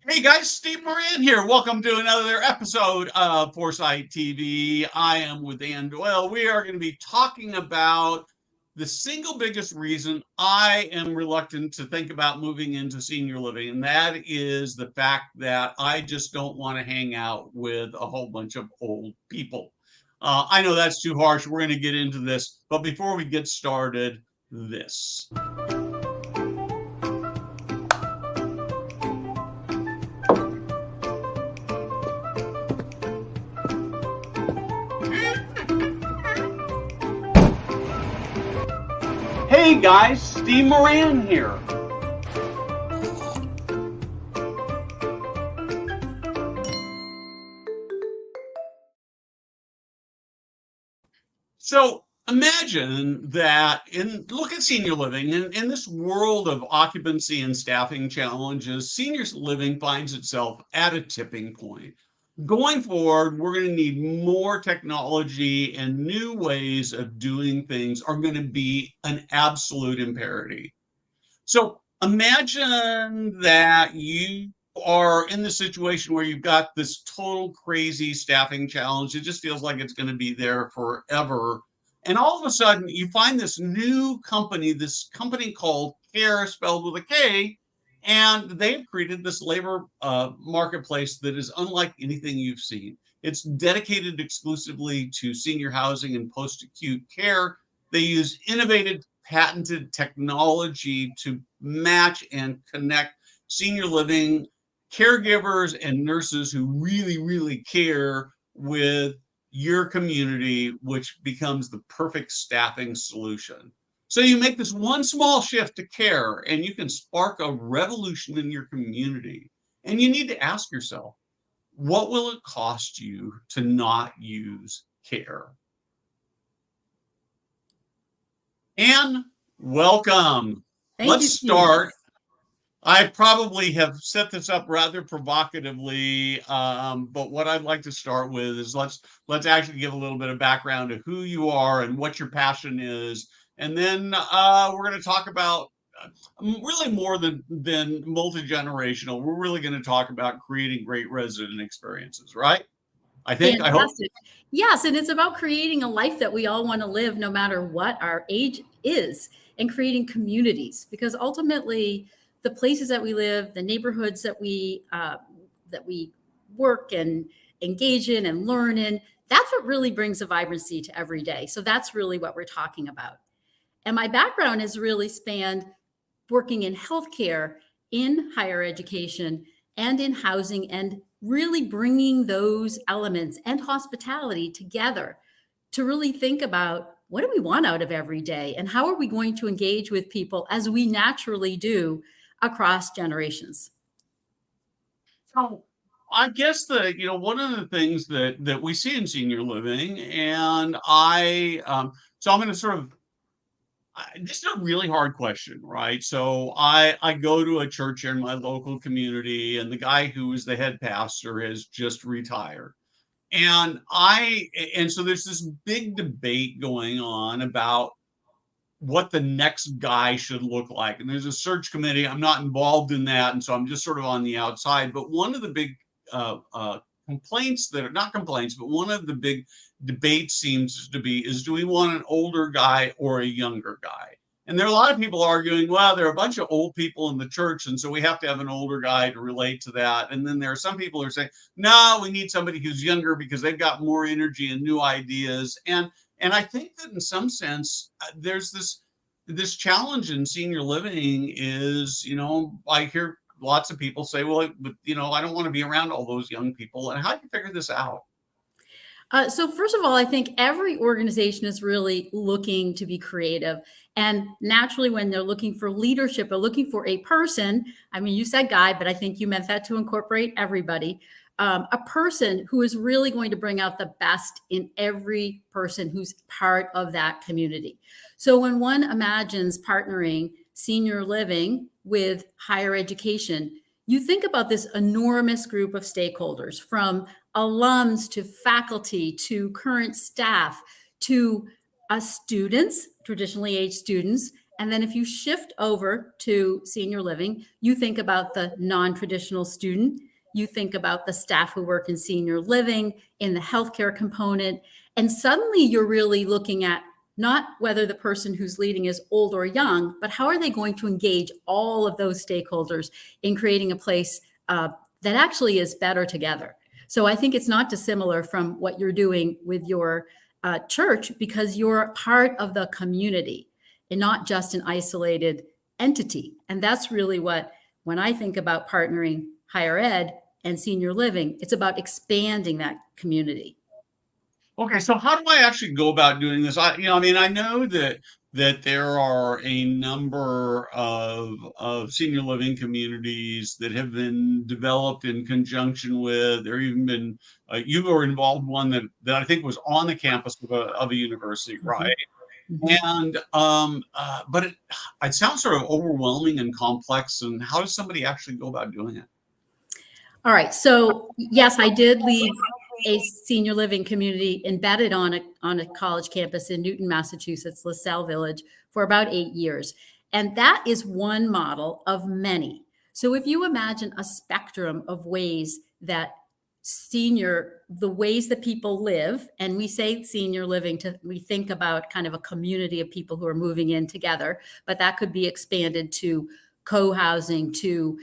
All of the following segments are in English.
Hey guys, Steve Moran here. Welcome to another episode of Foresight TV. I am with Anne Doyle. We are going to be talking about the single biggest reason I am reluctant to think about moving into senior living, and that is the fact that I just don't want to hang out with a whole bunch of old people. I know that's too harsh. We're going to get into this, but before we get started, this. Hey guys, Steve Moran here. So imagine that look at senior living in this world of occupancy and staffing challenges, senior living finds itself at a tipping point. Going forward, we're going to need more technology, and new ways of doing things are going to be an absolute imperative. So imagine that you are in the situation where you've got this total crazy staffing challenge. It just feels like it's going to be there forever. And all of a sudden, you find this company called KARE, spelled with a K, and they've created this labor marketplace that is unlike anything you've seen. It's dedicated exclusively to senior housing and post-acute care. They use innovative patented technology to match and connect senior living caregivers and nurses who really care with your community, which becomes the perfect staffing solution. So you make this one small shift to KARE and you can spark a revolution in your community. And you need to ask yourself, what will it cost you to not use KARE? Anne, welcome. Thank you, Let's Steve. start. I probably have set this up rather provocatively, but what I'd like to start with is let's actually give a little bit of background to who you are and what your passion is, and then we're going to talk about really more than multi-generational. We're really going to talk about creating great resident experiences, right? I hope. Fantastic. Yes, and it's about creating a life that we all want to live no matter what our age is, and creating communities, because ultimately the places that we live, the neighborhoods that we work and engage in and learn in, that's what really brings a vibrancy to every day. So that's really what we're talking about. And my background has really spanned working in healthcare, in higher education, and in housing, and really bringing those elements and hospitality together to really think about what do we want out of every day and how are we going to engage with people as we naturally do across generations. So I guess one of the things that we see in senior living, and so I'm going to sort of this is a really hard question, right? So I go to a church in my local community, and the guy who is the head pastor has just retired. And so there's this big debate going on about what the next guy should look like. And there's a search committee. I'm not involved in that, and so I'm just sort of on the outside. But one of the big complaints that are not complaints, but one of the big debates seems to be is, do we want an older guy or a younger guy? And there are a lot of people arguing, well, there are a bunch of old people in the church, and so we have to have an older guy to relate to that. And then there are some people who are saying, no, we need somebody who's younger because they've got more energy and new ideas. And I think that in some sense, there's this challenge in senior living is, I hear lots of people say, well, but, I don't want to be around all those young people. And how do you figure this out? So first of all, I think every organization is really looking to be creative. And naturally, when they're looking for leadership or looking for a person, I mean, you said guy, but I think you meant that to incorporate everybody, a person who is really going to bring out the best in every person who's part of that community. So when one imagines partnering senior living with higher education, you think about this enormous group of stakeholders, from alums to faculty to current staff to students, traditionally aged students, And then if you shift over to senior living, you think about the non-traditional student, you think about the staff who work in senior living, in the healthcare component, and suddenly you're really looking at not whether the person who's leading is old or young, but how are they going to engage all of those stakeholders in creating a place that actually is better together. So I think it's not dissimilar from what you're doing with your church, because you're part of the community and not just an isolated entity. And that's really what, when I think about partnering higher ed and senior living, it's about expanding that community. Okay, so how do I actually go about doing this? I mean, I know that there are a number of senior living communities that have been developed in conjunction with, or even been, you were involved in one that I think was on the campus of a university, Mhm. right? Mhm. And but it sounds sort of overwhelming and complex. And how does somebody actually go about doing it? All right. So yes, I did lead a senior living community embedded on a college campus in Newton, Massachusetts, LaSalle Village, for about 8 years. And that is one model of many. So if you imagine a spectrum of ways that the ways that people live, and we say senior living, we think about kind of a community of people who are moving in together, but that could be expanded to co-housing, to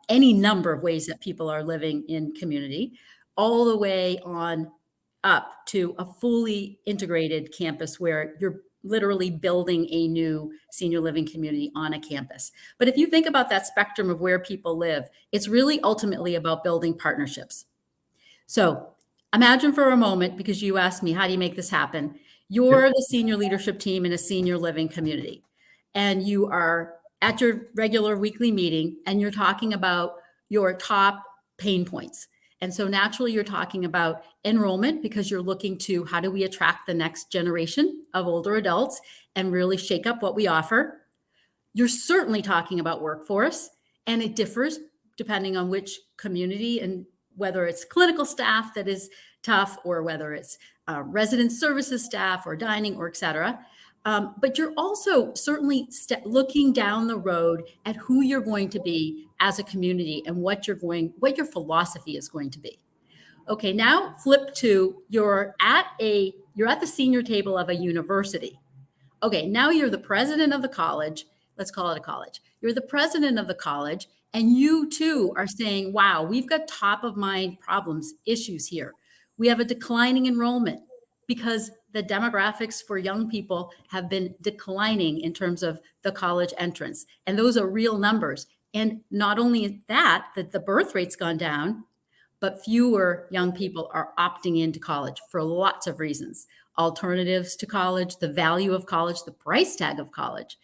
any number of ways that people are living in community, all the way on up to a fully integrated campus where you're literally building a new senior living community on a campus. But if you think about that spectrum of where people live, it's really ultimately about building partnerships. So imagine for a moment, because you asked me, how do you make this happen? Yep. You're the senior leadership team in a senior living community, and you are at your regular weekly meeting and you're talking about your top pain points. And so naturally, you're talking about enrollment, because you're looking to how do we attract the next generation of older adults and really shake up what we offer. You're certainly talking about workforce, and it differs depending on which community, and whether it's clinical staff that is tough, or whether it's resident services staff or dining, or et cetera. But you're also certainly looking down the road at who you're going to be as a community and what your philosophy is going to be. Okay, now flip to you're at the senior table of a university. Okay, now you're the president of the college. Let's call it a college. You're the president of the college, and you too are saying, wow, we've got top of mind problems, issues here. We have a declining enrollment because the demographics for young people have been declining in terms of the college entrance. And those are real numbers. And not only that the birth rate's gone down, but fewer young people are opting into college for lots of reasons. Alternatives to college, the value of college, the price tag of college.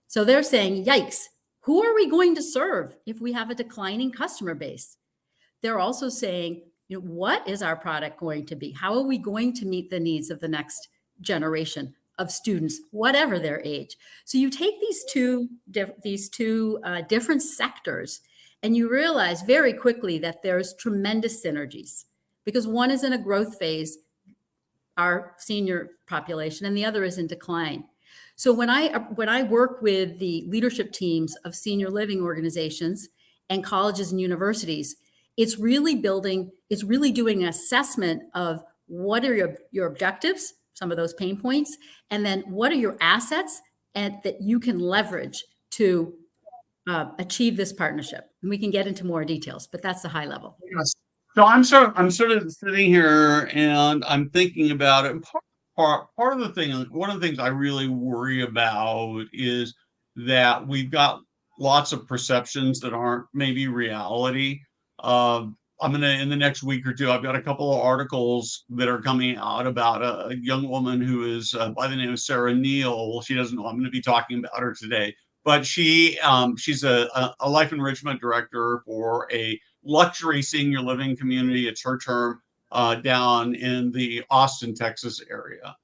So they're saying, yikes, who are we going to serve if we have a declining customer base? They're also saying, what is our product going to be? How are we going to meet the needs of the next generation of students, whatever their age? So you take these two different sectors, and you realize very quickly that there's tremendous synergies, because one is in a growth phase, our senior population, and the other is in decline. So when I work with the leadership teams of senior living organizations and colleges and universities, it's really doing an assessment of what are your objectives, some of those pain points, and then what are your assets and that you can leverage to achieve this partnership. And we can get into more details, but that's the high level. Yes. So I'm sort of sitting here and I'm thinking about it. And part of the thing, one of the things I really worry about is that we've got lots of perceptions that aren't maybe reality. I'm gonna in the next week or two, I've got a couple of articles that are coming out about a young woman who is by the name of Sarah Neal. Well, she doesn't know I'm going to be talking about her today, but she's a life enrichment director for a luxury senior living community. It's her term down in the Austin, Texas area.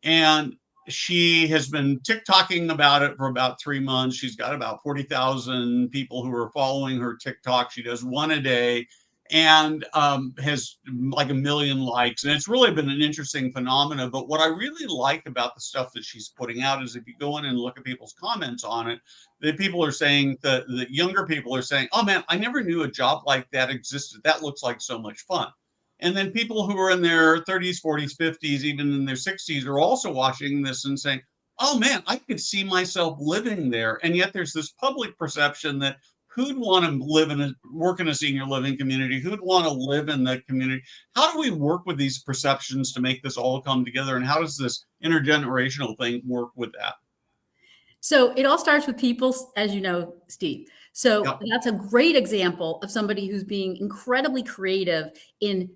And she has been TikToking about it for about 3 months. She's got about 40,000 people who are following her TikTok. She does one a day. and has like 1 million likes. And it's really been an interesting phenomenon. But what I really like about the stuff that she's putting out is if you go in and look at people's comments on it, that people are saying that the younger people are saying, oh man, I never knew a job like that existed. That looks like so much fun. And then people who are in their 30s, 40s, 50s, even in their 60s are also watching this and saying, oh man, I could see myself living there. And yet there's this public perception that who'd want to live work in a senior living community? Who'd want to live in the community? How do we work with these perceptions to make this all come together? And how does this intergenerational thing work with that? So it all starts with people, as you know, Steve. So Yep. that's a great example of somebody who's being incredibly creative in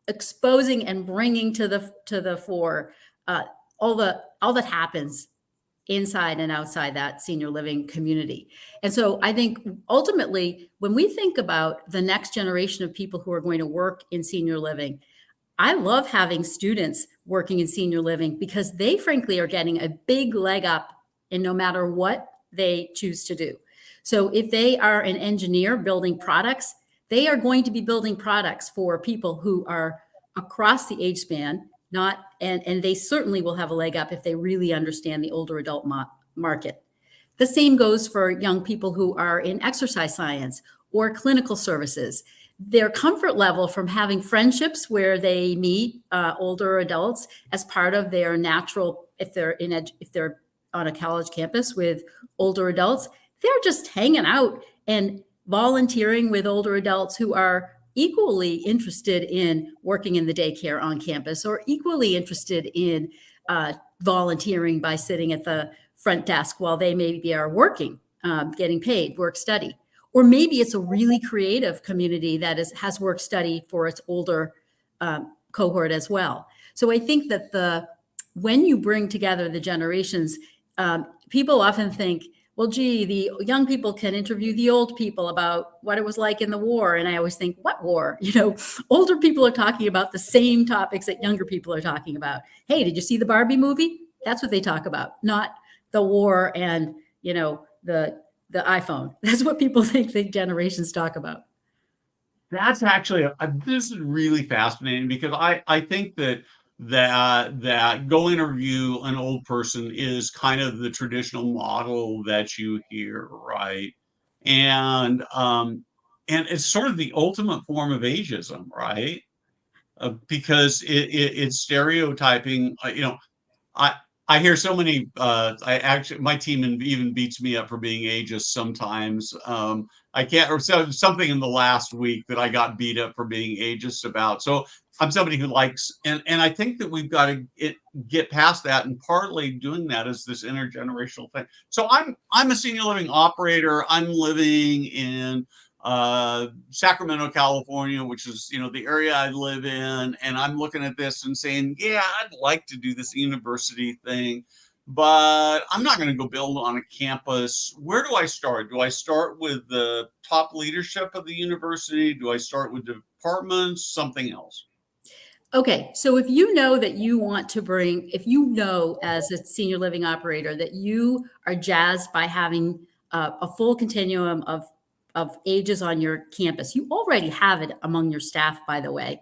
exposing and bringing to the fore all that happens inside and outside that senior living community. And so I think ultimately, when we think about the next generation of people who are going to work in senior living, I love having students working in senior living because they frankly are getting a big leg up in no matter what they choose to do. So if they are an engineer building products, they are going to be building products for people who are across the age span, and they certainly will have a leg up if they really understand the older adult market. The same goes for young people who are in exercise science or clinical services. Their comfort level from having friendships where they meet older adults as part of their natural, if they're on a college campus with older adults, they're just hanging out and volunteering with older adults who are equally interested in working in the daycare on campus or equally interested in volunteering by sitting at the front desk while they maybe are working, getting paid, work study. Or maybe it's a really creative community that has work study for its older cohort as well. So I think that when you bring together the generations, people often think, well, gee, the young people can interview the old people about what it was like in the war. And I always think, what war? You know, older people are talking about the same topics that younger people are talking about. Hey, did you see the Barbie movie? That's what they talk about, not the war and, you know, the iPhone. That's what people think the generations talk about. That's actually this is really fascinating because I think that go interview an old person is kind of the traditional model that you hear, right? And it's sort of the ultimate form of ageism, right? Because it's stereotyping. I I hear so many. I actually, my team even beats me up for being ageist sometimes. I can't, or so something in the last week that I got beat up for being ageist about. So I'm somebody who likes, and I think that we've got to get past that, and partly doing that is this intergenerational thing. So I'm a senior living operator. I'm living in Sacramento, California, which is, the area I live in. And I'm looking at this and saying, yeah, I'd like to do this university thing, but I'm not going to go build on a campus. Where do I start? Do I start with the top leadership of the university? Do I start with departments? Something else? Okay, so if you know that you want to if you know as a senior living operator that you are jazzed by having a full continuum of ages on your campus, you already have it among your staff, by the way.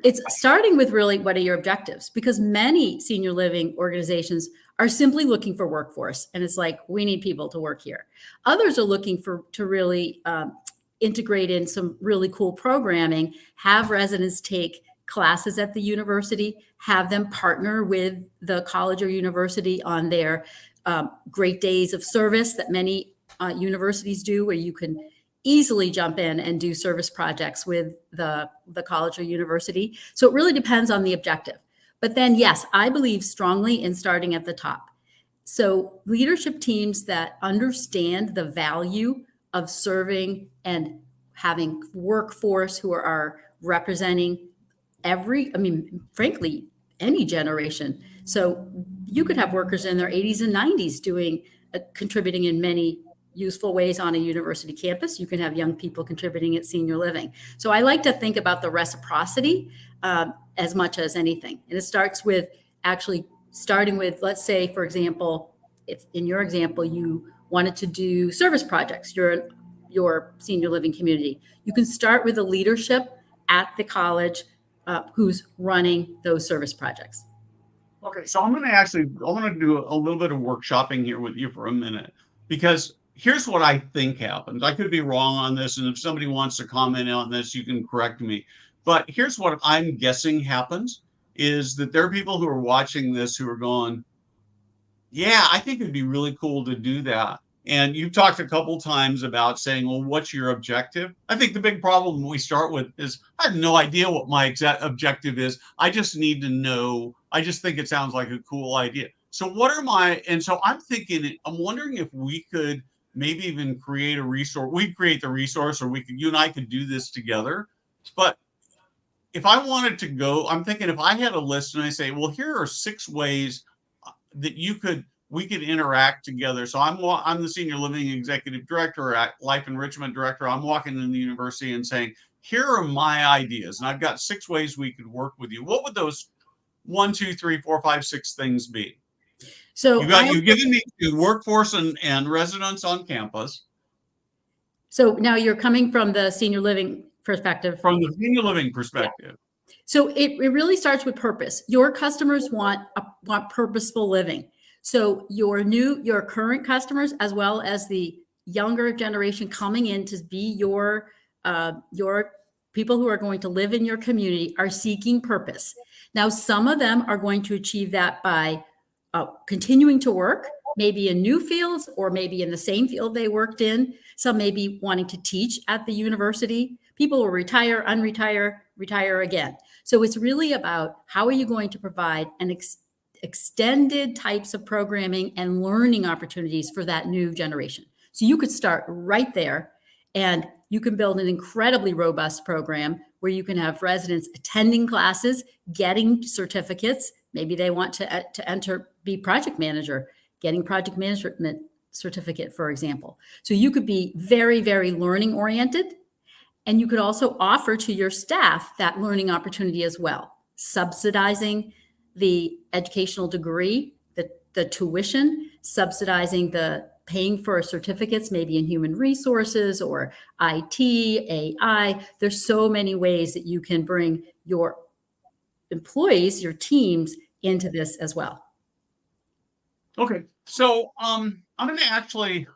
It's starting with really what are your objectives? Because many senior living organizations are simply looking for workforce, and it's like, we need people to work here. Others are looking to really integrate in some really cool programming, have residents take classes at the university, have them partner with the college or university on their great days of service that many universities do, where you can easily jump in and do service projects with the college or university. So it really depends on the objective. But then, yes, I believe strongly in starting at the top. So leadership teams that understand the value of serving and having workforce who are representing frankly, any generation. So you could have workers in their 80s and 90s contributing in many useful ways on a university campus. You can have young people contributing at senior living. So I like to think about the reciprocity as much as anything. And it starts with actually starting with, let's say, for example, if in your example, you wanted to do service projects, your senior living community, you can start with the leadership at the college who's running those service projects. Okay, so I'm going to do a little bit of workshopping here with you for a minute, because here's what I think happens. I could be wrong on this, and if somebody wants to comment on this, you can correct me. But here's what I'm guessing happens is that there are people who are watching this who are going, yeah, I think it'd be really cool to do that. And you've talked a couple times about saying, well, what's your objective? I think the big problem we start with is I have no idea what my exact objective is. I just need to know. I just think it sounds like a cool idea. So and so I'm thinking, I'm wondering if we could maybe even create a resource. We'd create the resource, or you and I could do this together. But if I wanted to go, I'm thinking if I had a list and I say, well, here are 6 ways that we could interact together. So I'm the senior living executive director at life enrichment director. I'm walking in the university and saying, here are my ideas, and I've got 6 ways we could work with you. What would those 1, 2, 3, 4, 5, 6 things be? So you've given me the workforce and residents on campus. So now you're coming from the senior living perspective. From the senior living perspective. Yeah. So it really starts with purpose. Your customers want purposeful living. So your current customers, as well as the younger generation coming in to be your people who are going to live in your community, are seeking purpose. Now, some of them are going to achieve that by continuing to work, maybe in new fields or maybe in the same field they worked in. Some may be wanting to teach at the university. People will retire, unretire, retire again. So it's really about how are you going to provide an extended types of programming and learning opportunities for that new generation. So you could start right there, and you can build an incredibly robust program where you can have residents attending classes, getting certificates. Maybe they want to be project manager, getting project management certificate, for example. So you could be very, very learning oriented. And you could also offer to your staff that learning opportunity as well, subsidizing the educational degree, the tuition, subsidizing the paying for certificates, maybe in human resources or IT, AI. There's so many ways that you can bring your employees, your teams into this as well. Okay, so I'm going to actually.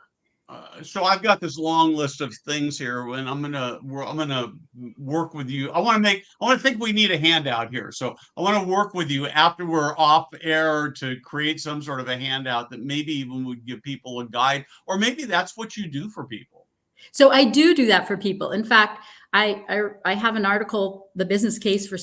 So I've got this long list of things here, and I'm gonna work with you. I want to think we need a handout here. So I want to work with you after we're off air to create some sort of a handout that maybe even would give people a guide, or maybe that's what you do for people. So I do that for people. In fact, I have an article, The Business Case for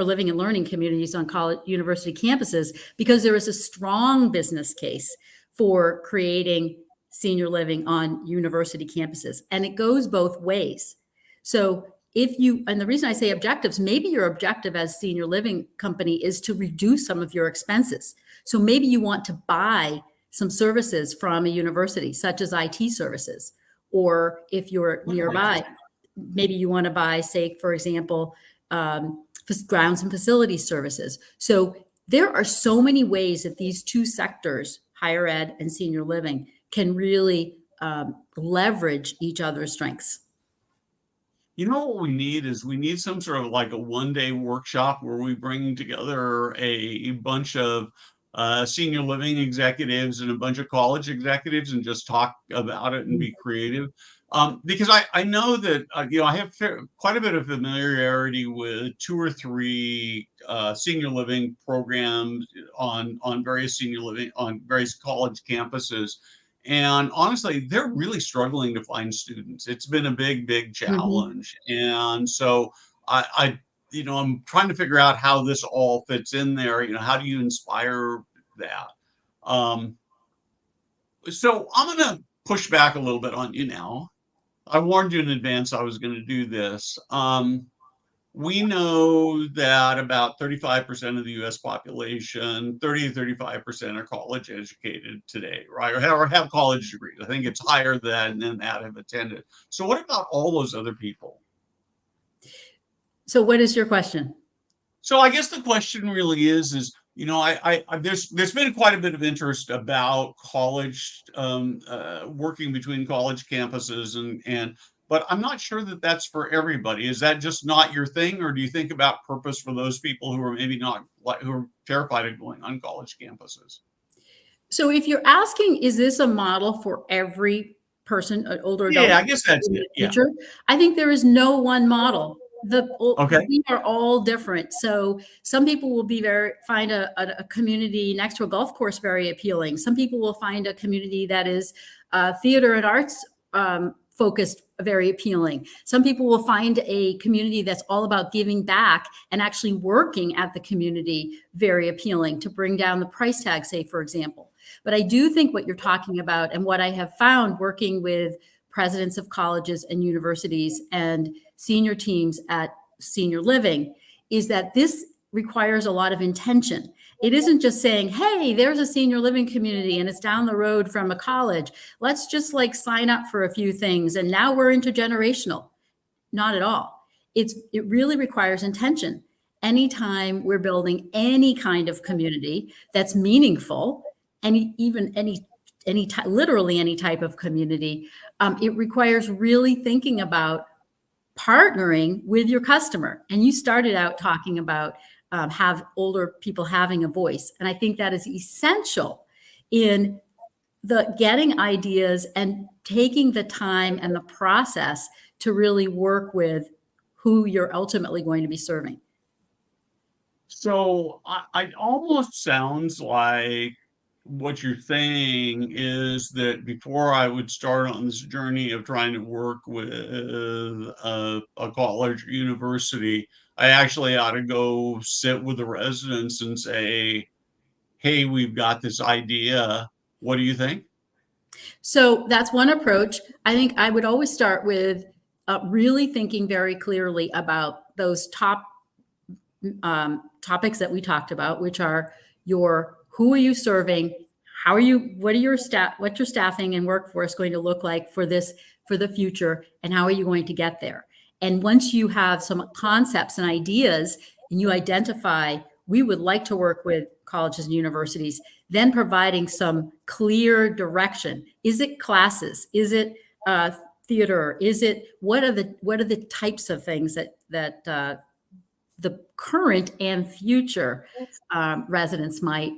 Living and Learning Communities on College University Campuses, because there is a strong business case for creating senior living on university campuses. And it goes both ways. So and the reason I say objectives, maybe your objective as senior living company is to reduce some of your expenses. So maybe you want to buy some services from a university, such as IT services. Or if you're nearby, maybe you want to buy, say, for example, grounds and facilities services. So there are so many ways that these two sectors, higher ed and senior living, can really leverage each other's strengths. You know what we need is some sort of like a one-day workshop where we bring together a bunch of senior living executives and a bunch of college executives and just talk about it and be creative. Because I know that I have quite a bit of familiarity with 2 or 3 senior living programs on various various college campuses. And honestly, they're really struggling to find students. It's been a big challenge. And so I'm trying to figure out how this all fits in there. How do you inspire that? So I'm going to push back a little bit on you now. I warned you in advance I was going to do this. We know that about 35% of the U.S. population, 30 to 35%, are college educated today, right? Or have college degrees. I think it's higher than that have attended. So what about all those other people? So what is your question? So I guess the question really is There's been quite a bit of interest about college, working between college campuses, but I'm not sure that that's for everybody. Is that just not your thing, or do you think about purpose for those people who are maybe not, who are terrified of going on college campuses? So if you're asking, is this a model for every person, an older adult Yeah, I guess that's in it. the Yeah. future? I think there is no one model. Okay. We are all different. So some people will find a community next to a golf course very appealing. Some people will find a community that is theater and arts focused very appealing. Some people will find a community that's all about giving back and actually working at the community very appealing to bring down the price tag, say, for example. But I do think what you're talking about, and what I have found working with presidents of colleges and universities and senior teams at senior living, is that this requires a lot of intention. It isn't just saying, hey, there's a senior living community and it's down the road from a college. Let's just like sign up for a few things and now we're intergenerational. Not at all. It really requires intention. Anytime we're building any kind of community that's meaningful, literally any type of community, it requires really thinking about partnering with your customer. And you started out talking about have older people having a voice. And I think that is essential in the getting ideas and taking the time and the process to really work with who you're ultimately going to be serving. So it almost sounds like what you're saying is that before I would start on this journey of trying to work with a college or university, I actually ought to go sit with the residents and say, hey, we've got this idea. What do you think? So that's one approach. I think I would always start with really thinking very clearly about those top topics that we talked about, which are who are you serving? What's your staffing and workforce going to look like for the future? And how are you going to get there? And once you have some concepts and ideas and you identify, we would like to work with colleges and universities, then providing some clear direction. Is it classes? Is it theater? What are the types of things that the current and future residents might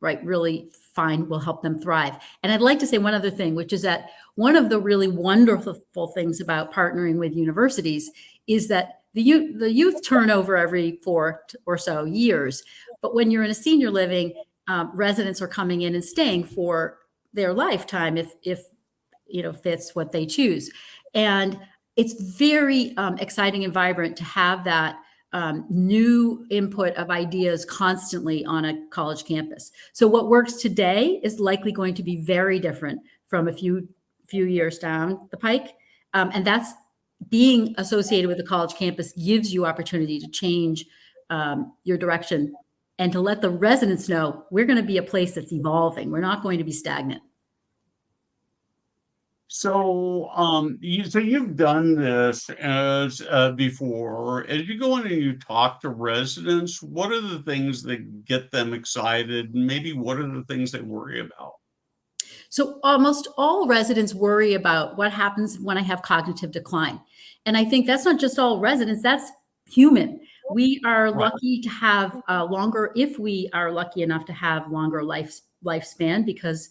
really find will help them thrive? And I'd like to say one other thing, which is that one of the really wonderful things about partnering with universities is that the youth turnover every 4 or so years. But when you're in a senior living, residents are coming in and staying for their lifetime if fits what they choose. And it's very exciting and vibrant to have that new input of ideas constantly on a college campus. So what works today is likely going to be very different from a few years down the pike. And that's being associated with a college campus gives you opportunity to change your direction and to let the residents know we're going to be a place that's evolving. We're not going to be stagnant. So, you've done this as before. As you go in and you talk to residents, what are the things that get them excited? And maybe what are the things they worry about? So almost all residents worry about what happens when I have cognitive decline. And I think that's not just all residents, that's human. We are Right. lucky to have longer, if we are lucky enough to have longer lifespan, because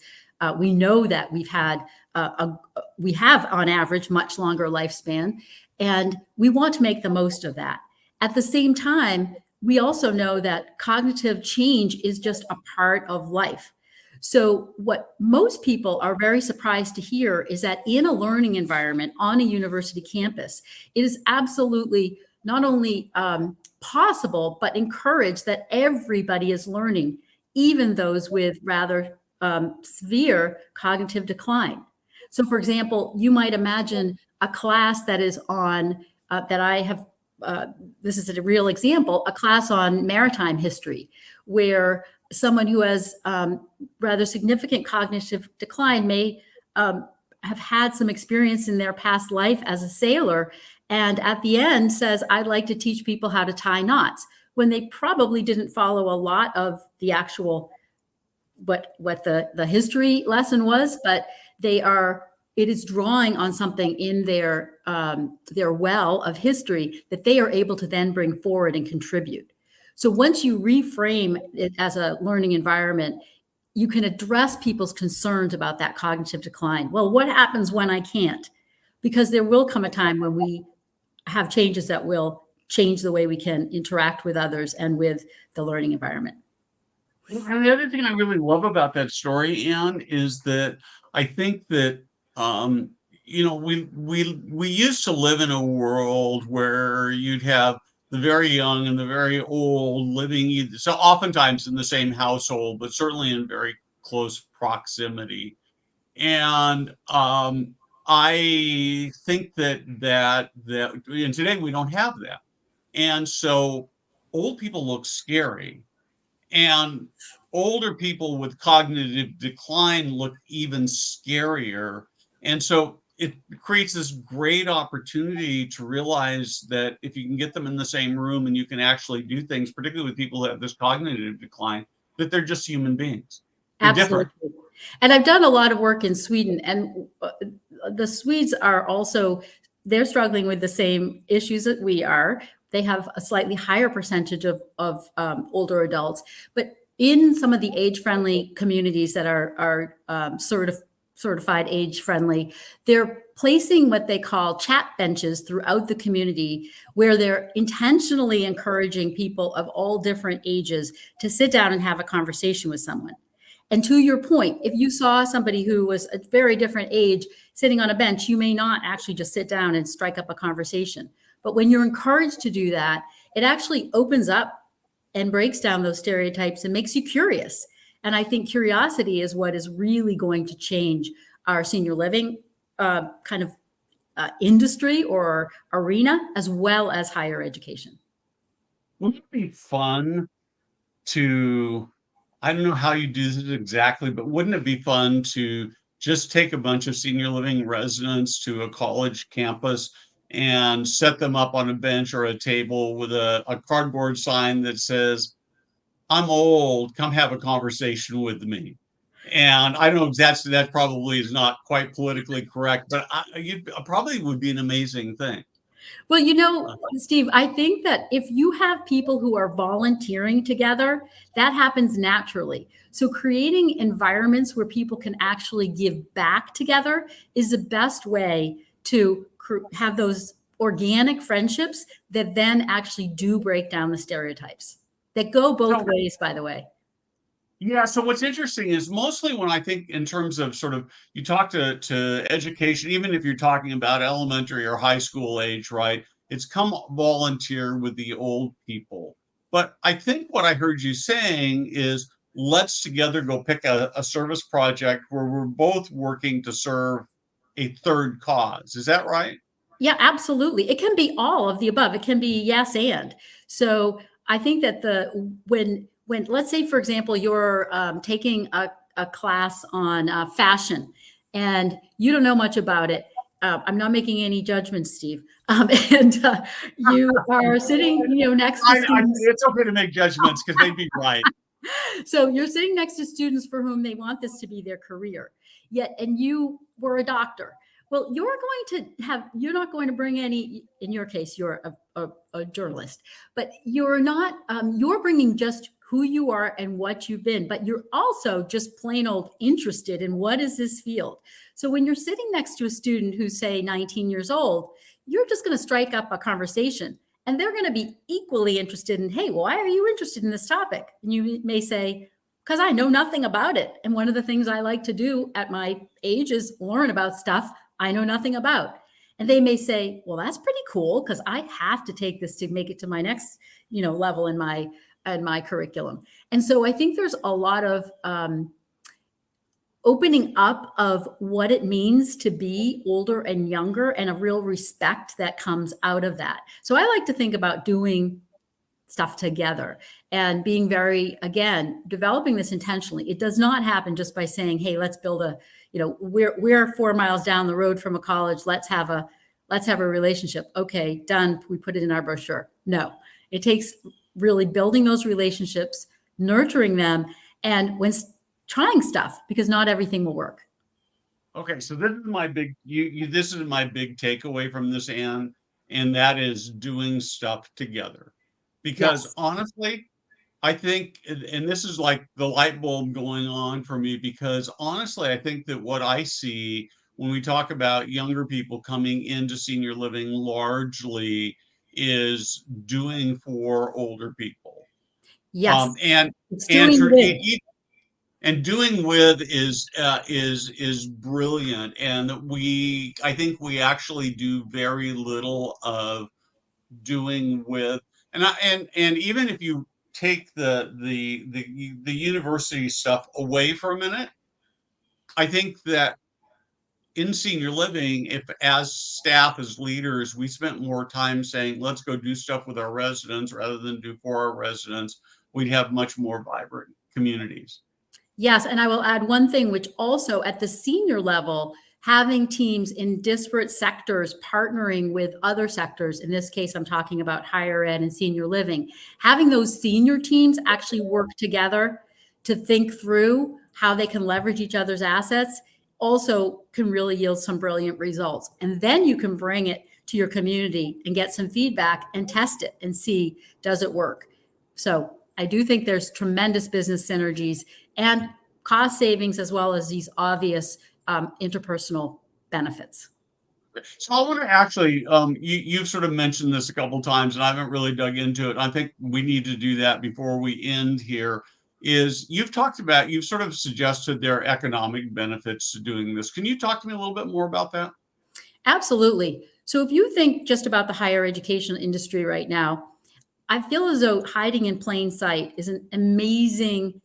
we know that we have on average much longer lifespan, and we want to make the most of that. At the same time, we also know that cognitive change is just a part of life. So what most people are very surprised to hear is that in a learning environment on a university campus, it is absolutely not only possible, but encouraged that everybody is learning, even those with rather severe cognitive decline. So for example, you might imagine a class that is on, that I have, this is a real example, a class on maritime history, where someone who has rather significant cognitive decline may have had some experience in their past life as a sailor, and at the end says, I'd like to teach people how to tie knots. when they probably didn't follow a lot of the actual what the history lesson was, but it is drawing on something in their well of history that they are able to then bring forward and contribute. So once you reframe it as a learning environment, you can address people's concerns about that cognitive decline. Well, what happens when I can't? Because there will come a time when we have changes that will change the way we can interact with others and with the learning environment. And the other thing I really love about that story, Anne, is that I think that um, we used to live in a world where you'd have the very young and the very old living so oftentimes in the same household, but certainly in very close proximity. And I think that and today we don't have that. And so old people look scary, and older people with cognitive decline look even scarier. And so it creates this great opportunity to realize that if you can get them in the same room and you can actually do things, particularly with people that have this cognitive decline, that they're just human beings. They're different. Absolutely. And I've done a lot of work in Sweden, and the Swedes are also, they're struggling with the same issues that we are. They have a slightly higher percentage of older adults, but in some of the age-friendly communities that are certified age-friendly, they're placing what they call chat benches throughout the community, where they're intentionally encouraging people of all different ages to sit down and have a conversation with someone. And to your point, if you saw somebody who was a very different age sitting on a bench, you may not actually just sit down and strike up a conversation. But when you're encouraged to do that, it actually opens up and breaks down those stereotypes and makes you curious. And I think curiosity is what is really going to change our senior living industry or arena, as well as higher education. Wouldn't it be fun to, I don't know how you do this exactly, but wouldn't it be fun to just take a bunch of senior living residents to a college campus and set them up on a bench or a table with a cardboard sign that says, "I'm old, come have a conversation with me." And I don't know if that probably is not quite politically correct, but it probably would be an amazing thing. Well, Steve, I think that if you have people who are volunteering together, that happens naturally. So creating environments where people can actually give back together is the best way to have those organic friendships that then actually do break down the stereotypes that go both ways, by the way. Yeah, so what's interesting is mostly when I think in terms of sort of you talk to education, even if you're talking about elementary or high school age, right? It's come volunteer with the old people. But I think what I heard you saying is let's together go pick a service project where we're both working to serve a third cause. Is that right? Yeah, absolutely. It can be all of the above. It can be yes and. So I think that when let's say, for example, you're taking a class on fashion and you don't know much about it. I'm not making any judgments, Steve. And you are sitting, next to students. It's okay to make judgments because they'd be right. So you're sitting next to students for whom they want this to be their career. And you were a doctor. Well, you're not going to bring any, in your case, you're a journalist, but you're not, you're bringing just who you are and what you've been, but you're also just plain old interested in what is this field. So when you're sitting next to a student who's, say, 19 years old, you're just going to strike up a conversation and they're going to be equally interested in, hey, why are you interested in this topic? And you may say, because I know nothing about it. And one of the things I like to do at my age is learn about stuff I know nothing about. And they may say, well, that's pretty cool because I have to take this to make it to my next, level in my curriculum. And so I think there's a lot of opening up of what it means to be older and younger and a real respect that comes out of that. So I like to think about doing stuff together and being developing this intentionally. It does not happen just by saying, hey, let's build we're 4 miles down the road from a college. Let's have a relationship. Okay, done. We put it in our brochure. No, it takes really building those relationships, nurturing them, and when trying stuff, because not everything will work. Okay, so this is my big this is my big takeaway from this, Anne, and that is doing stuff together. Because Yes. honestly, I think, and this is like the light bulb going on for me, because honestly, I think that what I see when we talk about younger people coming into senior living largely is doing for older people. Yes. And It's and doing for with. and doing with is brilliant. And I think we actually do very little of doing with. And even if you take the university stuff away for a minute, I think that in senior living, if as staff, as leaders, we spent more time saying, let's go do stuff with our residents rather than do for our residents, we'd have much more vibrant communities. Yes, and I will add one thing, which also at the senior level, having teams in disparate sectors partnering with other sectors, in this case, I'm talking about higher ed and senior living, having those senior teams actually work together to think through how they can leverage each other's assets also can really yield some brilliant results. And then you can bring it to your community and get some feedback and test it and see, does it work? So I do think there's tremendous business synergies and cost savings, as well as these obvious interpersonal benefits. So I want to actually, you've sort of mentioned this a couple times, and I haven't really dug into it. I think we need to do that before we end here. You've sort of suggested there are economic benefits to doing this. Can you talk to me a little bit more about that? Absolutely. So if you think just about the higher education industry right now, I feel as though hiding in plain sight is an amazing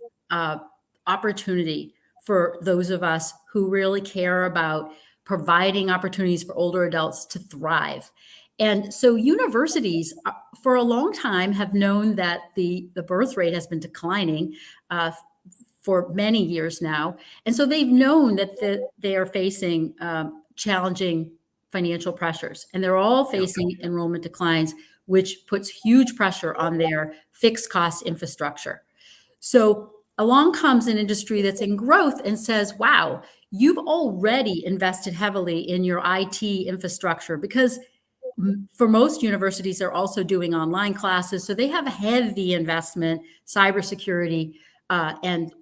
opportunity for those of us who really care about providing opportunities for older adults to thrive. And so universities for a long time have known that the birth rate has been declining for many years now. And so they've known that they are facing challenging financial pressures, and they're all facing enrollment declines, which puts huge pressure on their fixed cost infrastructure. So along comes an industry that's in growth and says, wow, you've already invested heavily in your IT infrastructure, because for most universities, they're also doing online classes. So they have a heavy investment, cybersecurity, and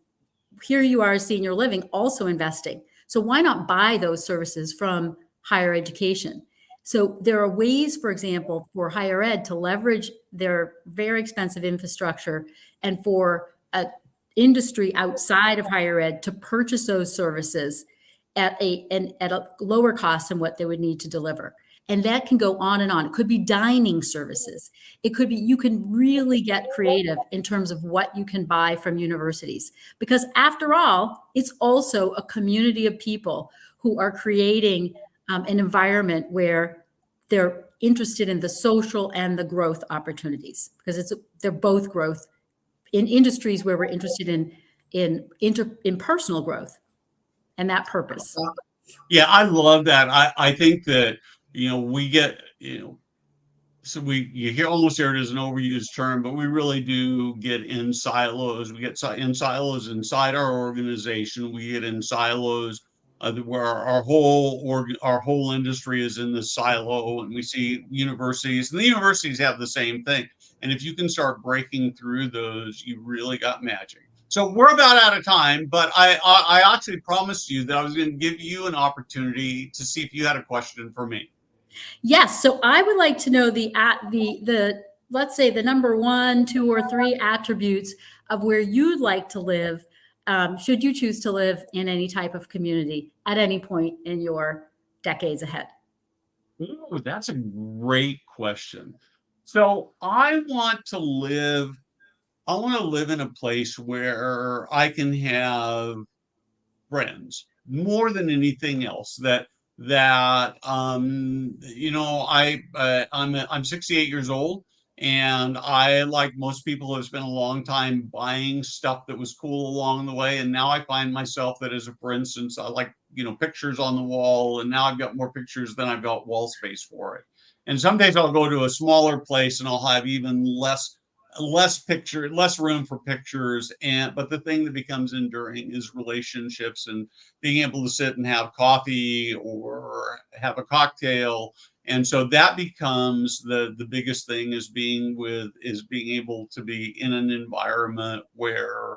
here you are, senior living, also investing. So why not buy those services from higher education? So there are ways, for example, for higher ed to leverage their very expensive infrastructure, and for an industry outside of higher ed to purchase those services at a lower cost than what they would need to deliver. And that can go on and on. It could be dining services. It could be, you can really get creative in terms of what you can buy from universities. Because after all, it's also a community of people who are creating an environment where they're interested in the social and the growth opportunities, because they're both growth in industries where we're interested in personal growth and that purpose. Yeah, I love that. I think that, we get, so you hear, almost hear it as an overused term, but we really do get in silos. We get in silos inside our organization. We get in silos where our whole industry is in this silo, and we see universities, and the universities have the same thing. And if you can start breaking through those, you really got magic. So we're about out of time, but I actually promised you that I was going to give you an opportunity to see if you had a question for me. Yes. So I would like to know the let's say the number 1, 2, or 3 attributes of where you'd like to live, should you choose to live in any type of community at any point in your decades ahead. Ooh, that's a great question. So I want to live in a place where I can have friends more than anything else. I'm 68 years old, and I, like most people, have spent a long time buying stuff that was cool along the way, and now I find myself that, as a for instance, I like, pictures on the wall, and now I've got more pictures than I've got wall space for it. And some days I'll go to a smaller place and I'll have even less less room for pictures, but the thing that becomes enduring is relationships and being able to sit and have coffee or have a cocktail. And so that becomes the biggest thing, is being able to be in an environment where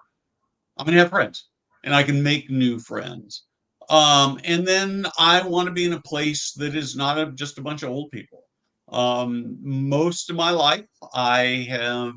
I'm gonna have friends and I can make new friends. And then I want to be in a place that is not just a bunch of old people. Most of my life, I have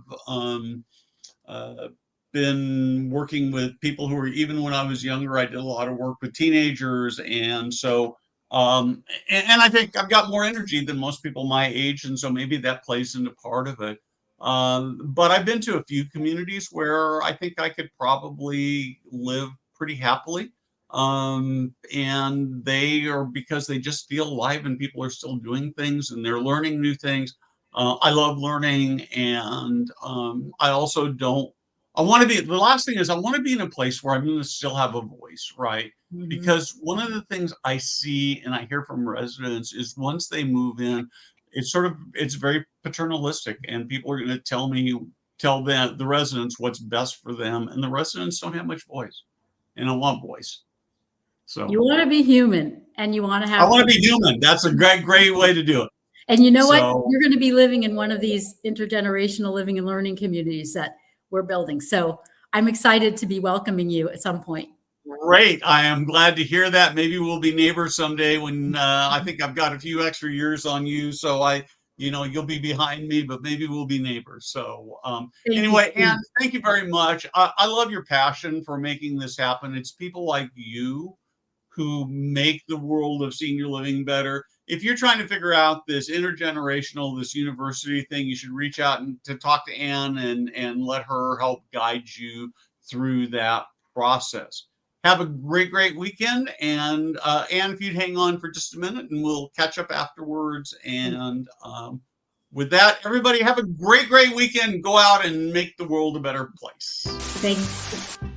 uh, been working with people who are, even when I was younger, I did a lot of work with teenagers. And so, and I think I've got more energy than most people my age. And so maybe that plays into part of it. But I've been to a few communities where I think I could probably live pretty happily. And they are, because they just feel alive and people are still doing things and they're learning new things. I love learning, and I also don't. I want to be. The last thing is, I want to be in a place where I'm going to still have a voice, right? Mhm. Because one of the things I see and I hear from residents is once they move in, it's very paternalistic, and people are going to tell the residents what's best for them, and the residents don't have much voice, and I want voice. You So want to be human and you want to I have, want to be human. That's a great way to do it. and you know what? So. You're going to be living in one of these intergenerational living and learning communities that we're building. So I'm excited to be welcoming you at some point. Great. I am glad to hear that. Maybe we'll be neighbors someday when I think I've got a few extra years on you. So you'll be behind me, but maybe we'll be neighbors. So Thank you, anyway, Steve. Anne, thank you very much. I love your passion for making this happen. It's people like you who make the world of senior living better. If you're trying to figure out this intergenerational, this university thing, you should reach out and to talk to Anne and let her help guide you through that process. Have a great weekend. And Anne, if you'd hang on for just a minute and we'll catch up afterwards. And with that, everybody have a great weekend. Go out and make the world a better place. Thank you.